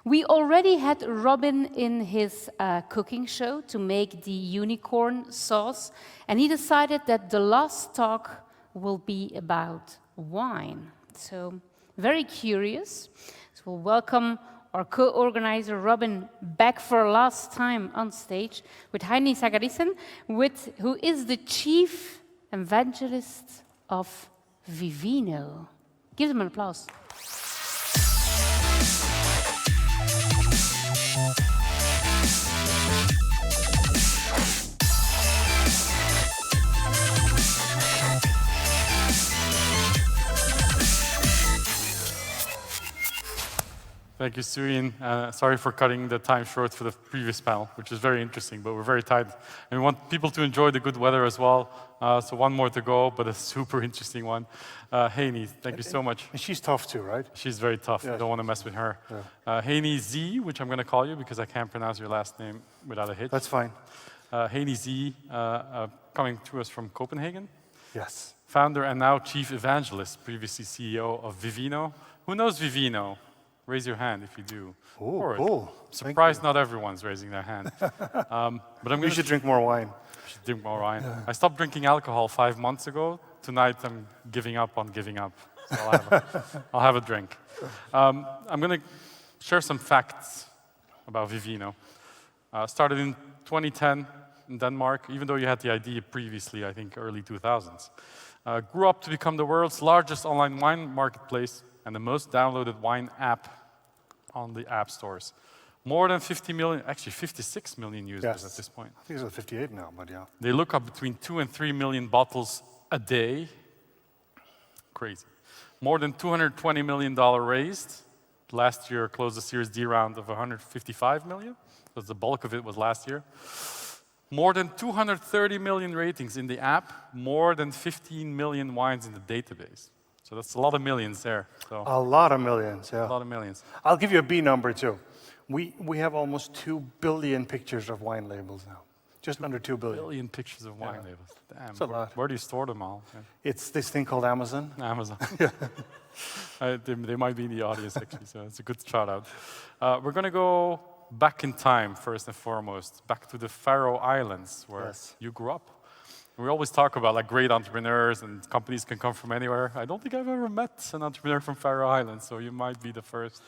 We already had Robin in his cooking show to make the unicorn sauce, and he decided that the last talk will be about wine. So, very curious. So we'll welcome our co-organizer Robin back for a last time on stage with Heini Zachariassen, who is the chief evangelist of Vivino. Give them an applause. Thank you, Suyin. Sorry for cutting the time short for the previous panel, which is very interesting, but we're very tight. And we want people to enjoy the good weather as well. So one more to go, but a super interesting one. Heini, thank you so much. And she's tough too, right? She's very tough. Yeah. I don't want to mess with her. Yeah. Heini Z, which I'm going to call you because I can't pronounce your last name without a hitch. That's fine. Heini Z, coming to us from Copenhagen. Yes. Founder and now chief evangelist, previously CEO of Vivino. Who knows Vivino? Raise your hand if you do. Oh, cool. Surprised not everyone's raising their hand. But We should drink more wine. Should drink more wine. Yeah. I stopped drinking alcohol 5 months ago. Tonight I'm giving up on giving up. So I'll have a drink. I'm going to share some facts about Vivino. Started in 2010 in Denmark, even though you had the idea previously, I think early 2000s. Grew up to become the world's largest online wine marketplace and the most downloaded wine app on the app stores. More than 50 million, actually 56 million users at this point. I think it's at 58 now, but yeah. They look up between 2 and 3 million bottles a day. Crazy. More than $220 million raised. Last year closed a Series D round of 155 million. So the bulk of it was last year. More than 230 million ratings in the app. More than 15 million wines in the database. So that's a lot of millions there. So a lot of millions, yeah. A lot of millions. I'll give you a B number too. We have almost 2 billion pictures of wine labels now. Just under 2 billion. 2 billion pictures of wine labels. Damn. That's a lot. Where do you store them all? Yeah. It's this thing called Amazon. Amazon. They might be in the audience actually, so it's a good shout out. We're going to go back in time first and foremost, back to the Faroe Islands where you grew up. We always talk about like great entrepreneurs and companies can come from anywhere. I don't think I've ever met an entrepreneur from Faroe Islands, so you might be the first.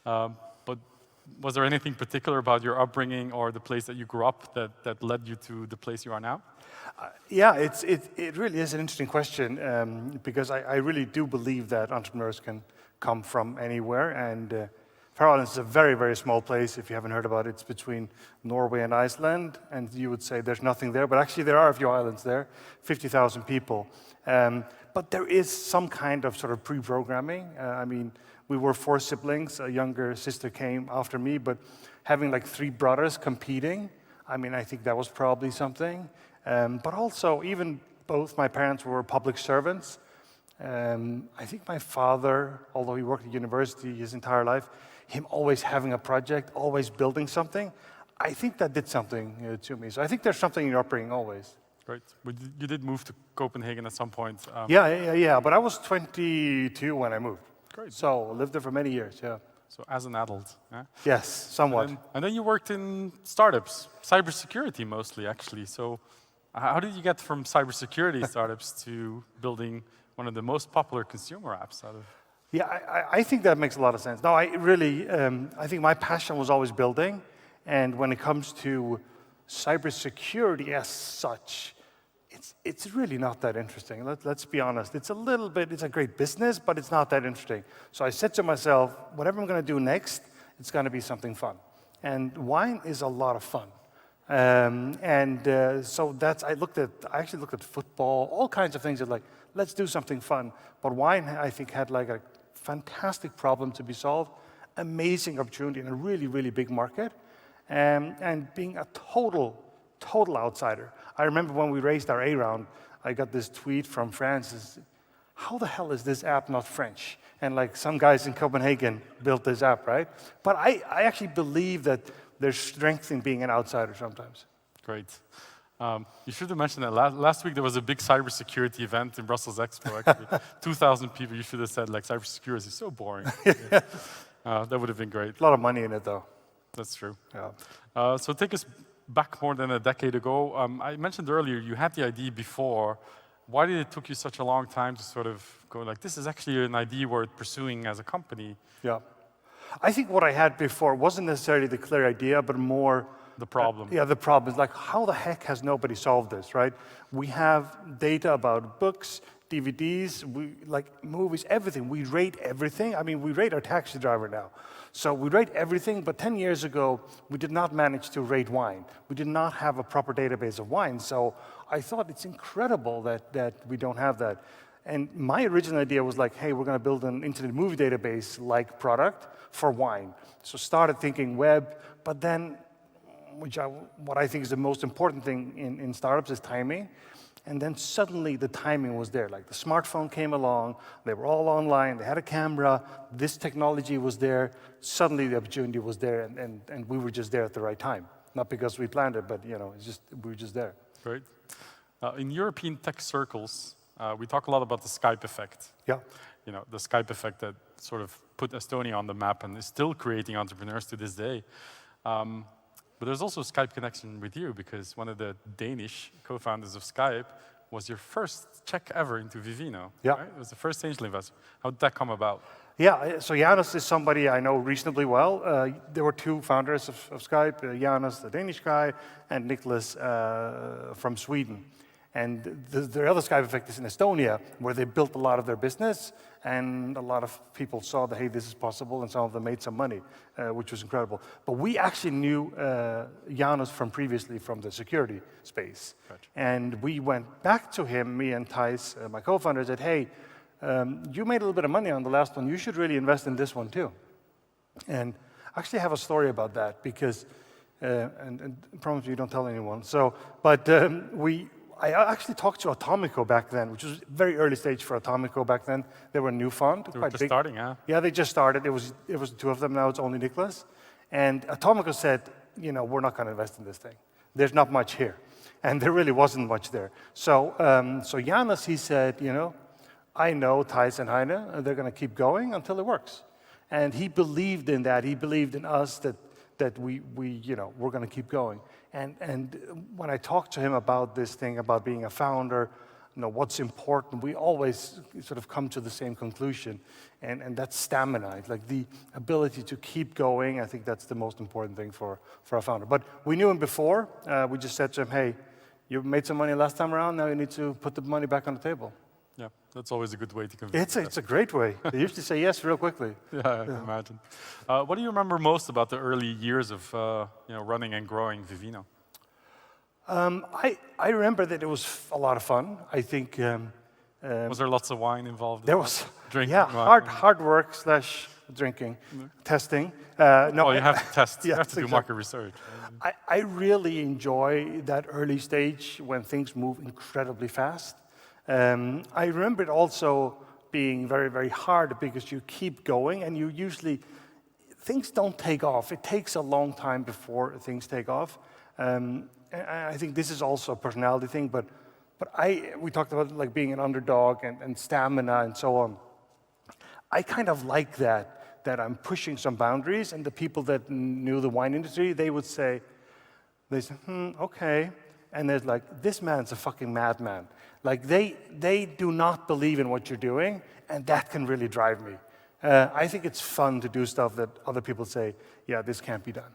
But was there anything particular about your upbringing or the place that you grew up that led you to the place you are now? Yeah, it really is an interesting question because I really do believe that entrepreneurs can come from anywhere. And Faroe Islands is a very, very small place. If you haven't heard about it, it's between Norway and Iceland. And you would say there's nothing there, but actually there are a few islands there, 50,000 people. But there is some kind of sort of pre-programming. I mean, we were 4 siblings. A younger sister came after me, but having like 3 brothers competing, I mean, I think that was probably something. But also, even both my parents were public servants. I think my father, although he worked at university his entire life, him always having a project, always building something, I think that did something to me. So I think there's something in your upbringing always. Great. But you did move to Copenhagen at some point. Yeah. But I was 22 when I moved. Great. So I lived there for many years, yeah. So as an adult, yeah? Yes, somewhat. And then you worked in startups, cybersecurity mostly, actually. So how did you get from cybersecurity startups to building one of the most popular consumer apps out of? Yeah, I think that makes a lot of sense. No, I think my passion was always building. And when it comes to cybersecurity as such, it's really not that interesting. Let's be honest. It's a great business, but it's not that interesting. So I said to myself, whatever I'm going to do next, it's going to be something fun. And wine is a lot of fun. So I actually looked at football, all kinds of things that like, let's do something fun. But wine, I think, had like a fantastic problem to be solved, amazing opportunity in a really, really big market, and being a total outsider. I remember when we raised our A round, I got this tweet from France, how the hell is this app not French? And like some guys in Copenhagen built this app, right? But I actually believe that there's strength in being an outsider sometimes. Great. You should have mentioned that last week there was a big cybersecurity event in Brussels Expo, actually. 2,000 people. You should have said, like, cybersecurity is so boring. That would have been great. A lot of money in it, though. That's true. Yeah. So take us back more than a decade ago. I mentioned earlier you had the idea before. Why did it took you such a long time to sort of go like, this is actually an idea worth pursuing as a company? Yeah. I think what I had before wasn't necessarily the clear idea, but more The problem. yeah, the problem is like, how the heck has nobody solved this, right? We have data about books, DVDs, like movies, everything. We rate everything. I mean, we rate our taxi driver now. So we rate everything, but 10 years ago, we did not manage to rate wine. We did not have a proper database of wine. So I thought it's incredible that we don't have that. And my original idea was like, hey, we're going to build an internet movie database-like product for wine. So started thinking web, but then what I think is the most important thing in startups is timing. And then suddenly the timing was there. Like the smartphone came along, they were all online, they had a camera, this technology was there. Suddenly the opportunity was there, and we were just there at the right time. Not because we planned it, but it's just we were just there. Great. In European tech circles, we talk a lot about the Skype effect. Yeah. The Skype effect that sort of put Estonia on the map and is still creating entrepreneurs to this day. But there's also a Skype connection with you, because one of the Danish co-founders of Skype was your first check ever into Vivino. Yeah. Right? It was the first angel investor. How did that come about? Yeah, so Janus is somebody I know reasonably well. There were two founders of Skype, Janus, the Danish guy, and Nicholas from Sweden. And the other Skype effect is in Estonia, where they built a lot of their business, and a lot of people saw that, hey, this is possible, and some of them made some money, which was incredible. But we actually knew Janus from previously from the security space. Gotcha. And we went back to him, me and Thijs, my co-founder, said, hey, you made a little bit of money on the last one, you should really invest in this one too. And I actually have a story about that, because, and I promise you don't tell anyone. So, but I actually talked to Atomico back then, which was very early stage for Atomico back then. They were a new fund. They were just starting, yeah? Yeah, they just started. It was two of them, now it's only Nicholas. And Atomico said, we're not going to invest in this thing. There's not much here. And there really wasn't much there. So Janus, he said, I know Thijs and Heini, they're going to keep going until it works. And he believed in that. He believed in us that we're going to keep going. And when I talked to him about this thing, about being a founder, what's important, we always sort of come to the same conclusion, and that's stamina, like the ability to keep going. I think that's the most important thing for a founder. But we knew him before. We just said to him, hey, you made some money last time around, now you need to put the money back on the table. Yeah, that's always a good way to convince. It's a great way. They usually say yes real quickly. Yeah, I can imagine. What do you remember most about the early years of running and growing Vivino? I remember that it was a lot of fun. I think. Was there lots of wine involved? There was. Drinking. Yeah, hard work / drinking, testing. No, you have to test. Yeah, you have to do market research. I really enjoy that early stage when things move incredibly fast. I remember it also being very, very hard, because you keep going and you usually, things don't take off. It takes a long time before things take off. And I think this is also a personality thing, but we talked about like being an underdog and stamina and so on. I kind of like that I'm pushing some boundaries, and the people that knew the wine industry, they say, okay. And there's like, this man's a fucking madman. Like they do not believe in what you're doing, and that can really drive me. I think it's fun to do stuff that other people say, yeah, this can't be done.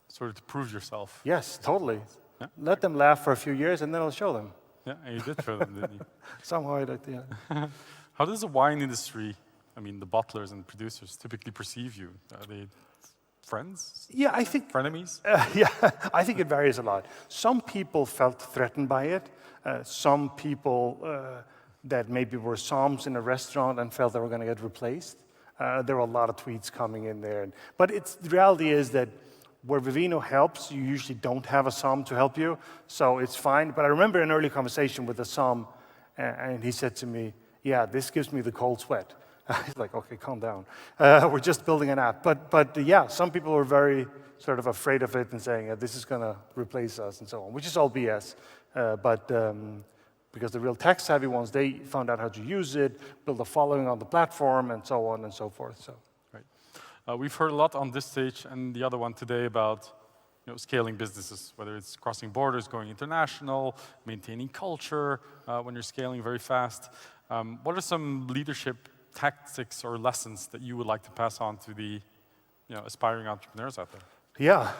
Sort of to prove yourself. Yes, totally. Yeah. Let them laugh for a few years, and then I'll show them. Yeah, and you did show them, didn't you? Somehow I like, yeah. How does the wine industry, the bottlers and producers, typically perceive you? Are they friends? Yeah, I think... Frenemies? Yeah, I think it varies a lot. Some people felt threatened by it. Some people that maybe were somms in a restaurant and felt they were going to get replaced. There were a lot of tweets coming in there. But the reality is that where Vivino helps, you usually don't have a somm to help you, so it's fine. But I remember an early conversation with a somm, and he said to me, yeah, this gives me the cold sweat. I was like, okay, calm down. We're just building an app. But yeah, some people were very sort of afraid of it and saying, yeah, this is going to replace us and so on, which is all BS. Because the real tech-savvy ones, they found out how to use it, build a following on the platform, and so on and so forth. So. Right. We've heard a lot on this stage and the other one today about scaling businesses, whether it's crossing borders, going international, maintaining culture when you're scaling very fast. What are some leadership tactics or lessons that you would like to pass on to the aspiring entrepreneurs out there? Yeah,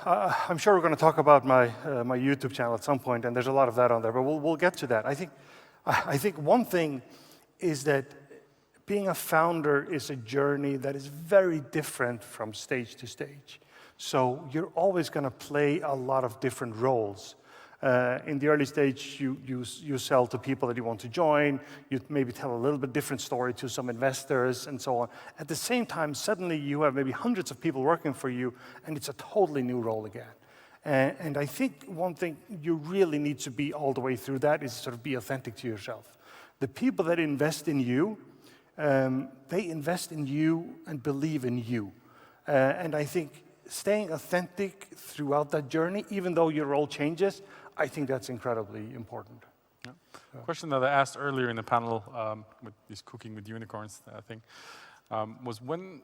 I'm sure we're going to talk about my YouTube channel at some point, and there's a lot of that on there, but we'll get to that. I think one thing is that being a founder is a journey that is very different from stage to stage. So you're always going to play a lot of different roles. In the early stage, you sell to people that you want to join. You maybe tell a little bit different story to some investors and so on. At the same time, suddenly you have maybe hundreds of people working for you, and it's a totally new role again. And I think one thing you really need to be all the way through that is sort of be authentic to yourself. The people that invest in you, they invest in you and believe in you. And I think staying authentic throughout that journey, even though your role changes, I think that's incredibly important. Yeah. Question that I asked earlier in the panel with this Cooking with Unicorns thing was, when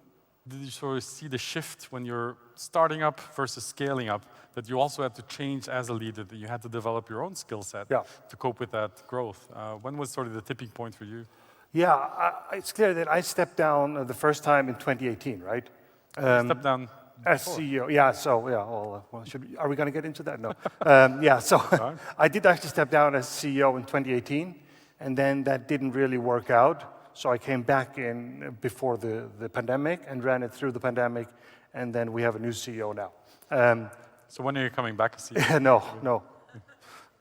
did you sort of see the shift when you're starting up versus scaling up, that you also had to change as a leader, that you had to develop your own skill set to cope with that growth? When was sort of the tipping point for you? Yeah, it's clear that I stepped down the first time in 2018, right? Stepped down as CEO, yeah. So yeah, well, are we going to get into that? No. Yeah, so I did actually step down as CEO in 2018, and then that didn't really work out. So I came back in before the pandemic and ran it through the pandemic, and then we have a new CEO now. So when are you coming back as CEO? No,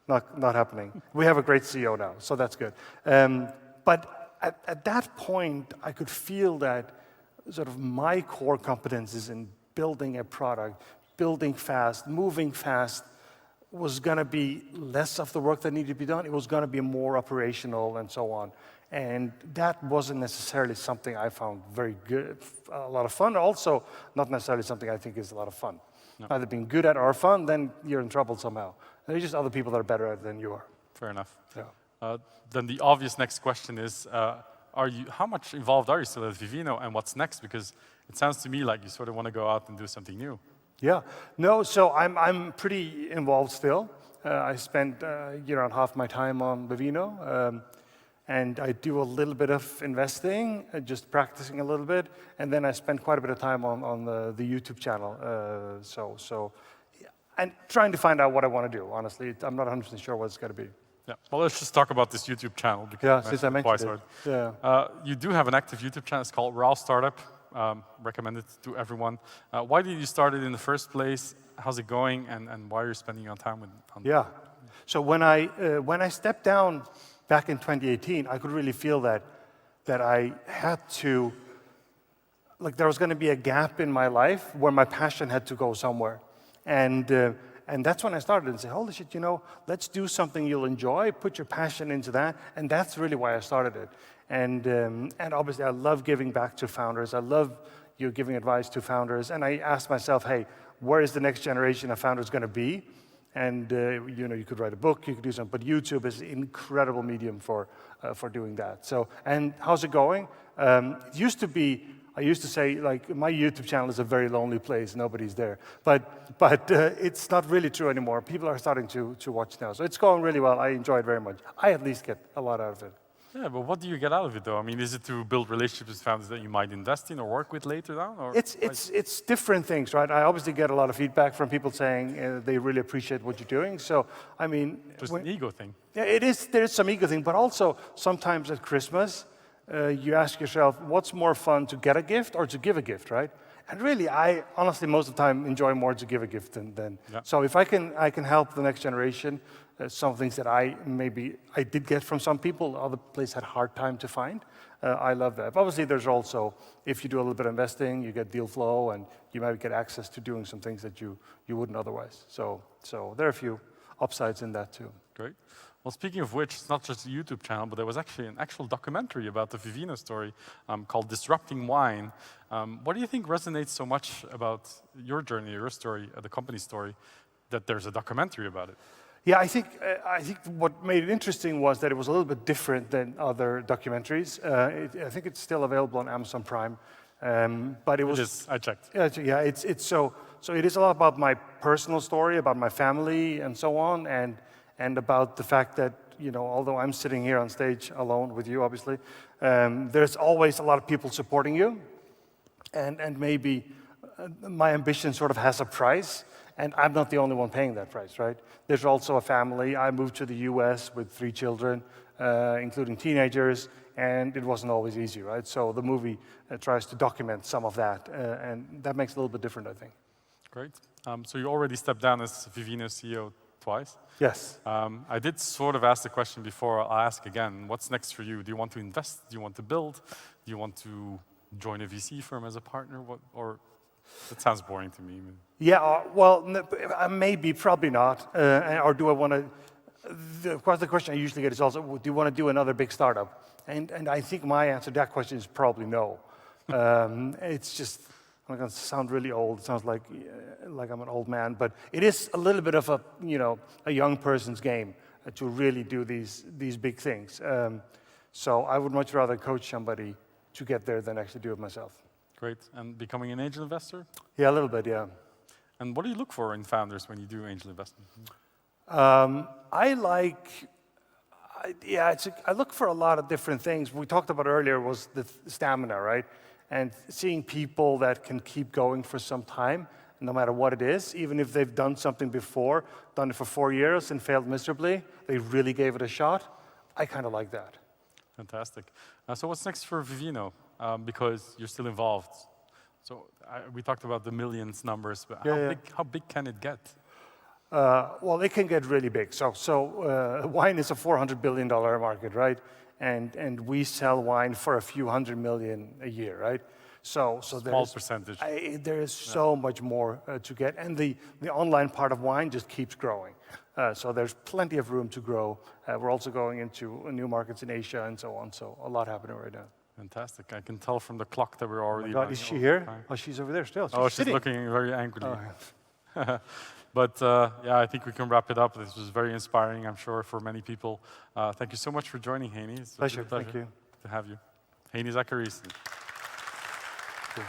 not happening. We have a great CEO now, so that's good. But at that point, I could feel that sort of my core competences in building a product, building fast, moving fast, was going to be less of the work that needed to be done. It was going to be more operational and so on. And that wasn't necessarily something I found very good, a lot of fun. Also, not necessarily something I think is a lot of fun. No. Either being good at or fun, then you're in trouble somehow. There's just other people that are better at it than you are. Fair enough. Yeah. Then the obvious next question is, how much involved are you still at Vivino, and what's next? Because it sounds to me like you sort of want to go out and do something new. Yeah, no, so I'm pretty involved still. I spent a year and a half my time on Vivino, and I do a little bit of investing, just practicing a little bit, and then I spend quite a bit of time on the YouTube channel. And trying to find out what I want to do, honestly. I'm not 100% sure what it's going to be. Yeah. Well, let's just talk about this YouTube channel. Because since I mentioned it. Yeah. You do have an active YouTube channel. It's called Raw Startup. Recommend it to everyone. Why did you start it in the first place? How's it going? And why are you spending your time on Yeah. So when I stepped down back in 2018, I could really feel that I had to, like, there was going to be a gap in my life where my passion had to go somewhere. And that's when I started and said, holy shit, let's do something you'll enjoy, put your passion into that, and that's really why I started it. And obviously, I love giving back to founders. I love giving advice to founders. And I asked myself, hey, where is the next generation of founders going to be? And you could write a book, you could do something, but YouTube is an incredible medium for doing that. So, and how's it going? It used to be, I used to say, like, my YouTube channel is a very lonely place, nobody's there. But it's not really true anymore. People are starting to watch now. So it's going really well. I enjoy it very much. I at least get a lot out of it. Yeah, but what do you get out of it, though? I mean, is it to build relationships with founders that you might invest in or work with later on? Or it's different things, right? I obviously get a lot of feedback from people saying they really appreciate what you're doing. So, I mean... Just an ego thing. Yeah, it is. There is some ego thing, but also sometimes at Christmas, you ask yourself, what's more fun, to get a gift or to give a gift, right? And really, I honestly, most of the time, enjoy more to give a gift than. Yeah. So if I can help the next generation, some things that I did get from some people, other places had a hard time to find. I love that. But obviously, there's also, if you do a little bit of investing, you get deal flow, and you might get access to doing some things that you wouldn't otherwise. So there are a few upsides in that too. Great. Well, speaking of which, it's not just a YouTube channel, but there was actually an actual documentary about the Vivino story called Disrupting Wine. What do you think resonates so much about your journey, your story, the company story, that there's a documentary about it? Yeah, I think what made it interesting was that it was a little bit different than other documentaries. I think it's still available on Amazon Prime. But it It was is. I checked. yeah, it's so it is a lot about my personal story, about my family, and so on, and about the fact that although I'm sitting here on stage alone with you, obviously, there's always a lot of people supporting you, and maybe my ambition sort of has a price, and I'm not the only one paying that price, right? There's also a family. I moved to the U.S. with 3 children, including teenagers, and it wasn't always easy, right? So the movie tries to document some of that, and that makes it a little bit different, I think. Great. So you already stepped down as Vivino CEO twice. Yes. I did sort of ask the question before. I'll ask again. What's next for you? Do you want to invest? Do you want to build? Do you want to join a VC firm as a partner? Or that sounds boring to me. Yeah, well, maybe, probably not. Or do I want to... The question I usually get is also, do you want to do another big startup? And I think my answer to that question is probably no. It's just, I'm going to sound really old. It sounds like I'm an old man, but it is a little bit of a young person's game to really do these big things. So I would much rather coach somebody to get there than actually do it myself. Great. And becoming an angel investor? Yeah, a little bit, yeah. And what do you look for in founders when you do angel investment? I look for a lot of different things. We talked about earlier was the stamina, right? And seeing people that can keep going for some time, no matter what it is, even if they've done something before, done it for 4 years and failed miserably, they really gave it a shot. I kind of like that. Fantastic. So what's next for Vivino? Because you're still involved. So we talked about the millions numbers, but how big can it get? Well, it can get really big. So wine is a $400 billion market, right? And we sell wine for a few $100 million a year, right? So small percentage. There is so much more to get, and the online part of wine just keeps growing. So there's plenty of room to grow. We're also going into new markets in Asia and so on. So a lot happening right now. Fantastic. I can tell from the clock that we're already. Oh my God, is she here? Oh, she's over there still. She's looking very angrily. Oh, yeah. But I think we can wrap it up. This was very inspiring, I'm sure, for many people. Thank you so much for joining, Heini. It's a pleasure. pleasure Thank you. to have you. Heini Zachariassen. Cool.